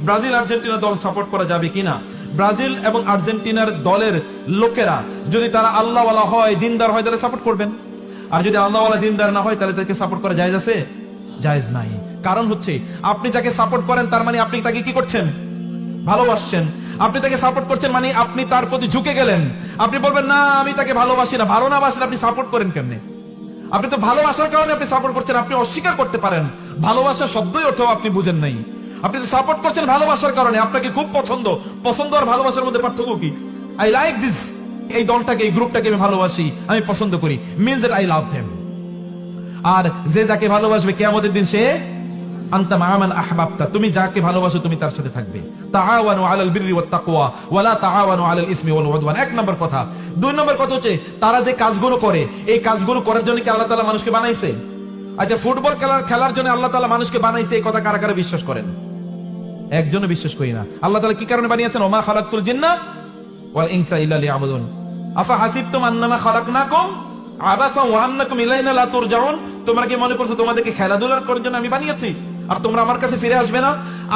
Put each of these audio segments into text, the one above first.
Brazil Argentina দল support করা যাবে কিনা? ব্রাজিল এবং আর্জেন্টিনার দলের লোকেরা যদি তারা আল্লাহওয়ালা হয়, দিনদার হয়, তাহলে সাপোর্ট করবেন। আর যদি আল্লাহওয়ালা দিনদার না হয়, তাহলে তাকে সাপোর্ট করা জায়েজ আছে? জায়েজ নাই। কারণ হচ্ছে আপনি যাকে সাপোর্ট করেন তার মানে আপনি তাকে কি করছেন? ভালোবাসছেন। আপনি তাকে সাপোর্ট করছেন মানে আপনি তার প্রতি ঝুঁকে গেলেন। আপনি বলবেন না আমি তাকে ভালোবাসি না, ভালো না বাসেন আপনি সাপোর্ট করেন কেমনে? আপনি তো ভালোবাসার কারণে আপনি সাপোর্ট করছেন। আপনি অস্বীকার করতে পারেন, ভালোবাসার শব্দই অর্থ আপনি বুঝেন নাই। আপনি তো সাপোর্ট করছেন ভালোবাসার কারণে, আপনাকে খুব পছন্দ। পছন্দ আর ভালোবাসার মধ্যে পার্থক্য কি? আই লাইক দিস, এই দলটাকে, এই গ্রুপটাকে আমি ভালোবাসি, আমি পছন্দ করি, means that I love them. আর যে যাকে ভালোবাসবে কিয়ামতের দিন সে আনতা মা মান আহবাবতা, তুমি যাকে ভালোবাসো তুমি তার সাথে থাকবে। তাআওয়ানু আলাল বিররি ওয়াত তাকওয়া ওয়া লা তাআওয়ানু আলাল ইসমি ওয়াল উদওয়ান। এক নম্বর কথা। দুই নম্বর কথা হচ্ছে তারা যে কাজগুলো করে, এই কাজগুলো করার জন্য কি আল্লাহ তাআলা মানুষকে বানাইছে? আচ্ছা, ফুটবল খেলার জন্য আল্লাহ তাআলা মানুষকে বানাইছে, এই কথা কারা কারা বিশ্বাস করেন? একজনও বিশ্বাস করি না। আল্লাহ তাআলা কি কারণে বানিয়েছেন? ওমা খালাকতুল জিন্না ওয়াল ইনসা ইল্লা লিয়াবুদুন আফা হাসিবতুম আন্নামা খালাকনাকুম আবাসা ওয়া আন্নাকুম ইলাইনা লা তুরজাউন। তোমরা কি মনে করছো তোমাদেরকে খেলাধুলা করার জন্য আমি বানিয়েছি আর তোমরা আমার কাছে ফিরে আসবে না?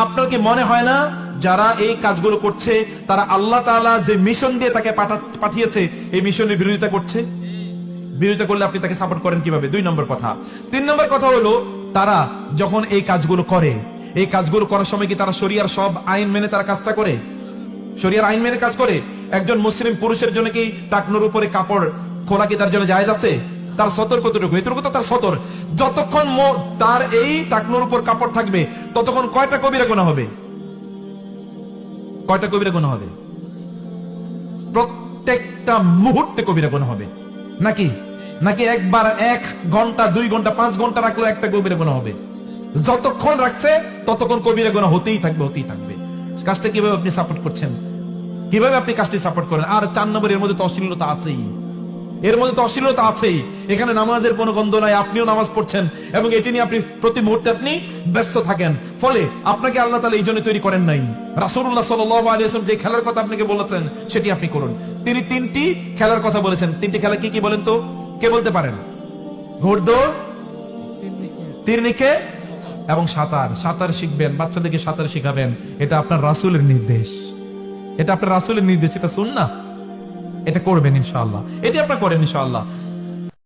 আপনার কি মনে হয় না যারা এই কাজগুলো করছে তারা আল্লাহ তাআলা যে মিশন দিয়ে তাকে পাঠিয়েছে এই মিশনের বিরোধিতা করছে? বিরোধিতা করলে আপনি তাকে সাপোর্ট করেন কিভাবে? দুই নম্বর কথা। তিন নম্বর কথা হলো তারা যখন এই কাজগুলো করে, এই কাজগুলো করার সময় কি তারা শরিয়ার সব আইন মেনে তারা কাজটা করে? শরিয়ার আইন মেনে কাজ করে? একজন মুসলিম পুরুষের জন্য কি টাকনুর উপরে কাপড় খোলা কি তার জন্য জায়েজ আছে? তার সতর কতটুকু? এতটুকু তো তার সতর। যতক্ষণ তার এই টাকনুর উপর কাপড় থাকবে ততক্ষণ কয়টা কবিরা গুনাহ হবে? কয়টা কবিরা গুনাহ হবে? প্রত্যেকটা মুহূর্তে কবিরা গুনাহ হবে। নাকি নাকি একবার 1 ঘন্টা 2 ঘন্টা 5 ঘন্টা রাখলো একটা কবিরা গুনাহ হবে? যতক্ষণ রাখছে ততক্ষণ কবিরা গুনাহ হতেই থাকবে, হতেই থাকবে। কাজটা কিভাবে আপনি সাপোর্ট করছেন? কিভাবে আপনি কাজটি সাপোর্ট করেন? আর 4 নম্বর, এর মধ্যে তো অশ্লীলতা আছেই। এর মধ্যে তো অশ্লীলতা আছেই। এখানে নামাজের কোনো গন্ধ নাই, আপনিও নামাজ পড়ছেন এবং এটি নিয়ে আপনি প্রতি মুহূর্তে আপনি ব্যস্ত থাকেন। ফলে আপনাকে আল্লাহ তাআলা এই জন্য তৈরি করেন নাই। রাসূলুল্লাহ সাল্লাল্লাহু আলাইহি ওয়াসাল্লাম যে খেলার কথা আপনাকে বলেছেন সেটি আপনি করুন। তিনি 3টি খেলার কথা বলেছেন। 3টি খেলা কি কি বলেন তো? কে বলতে পারেন? ঘোড়দৌড়, তীর নিক্ষেপ এবং সাঁতার। সাঁতার শিখবেন, বাচ্চাদেরকে সাঁতার শিখাবেন। এটা আপনার রাসূলের নির্দেশ, এটা আপনার রাসূলের নির্দেশ, এটা সুন্নাহ। এটা করবেন ইনশাআল্লাহ, এটি আপনারা করেন ইনশাআল্লাহ।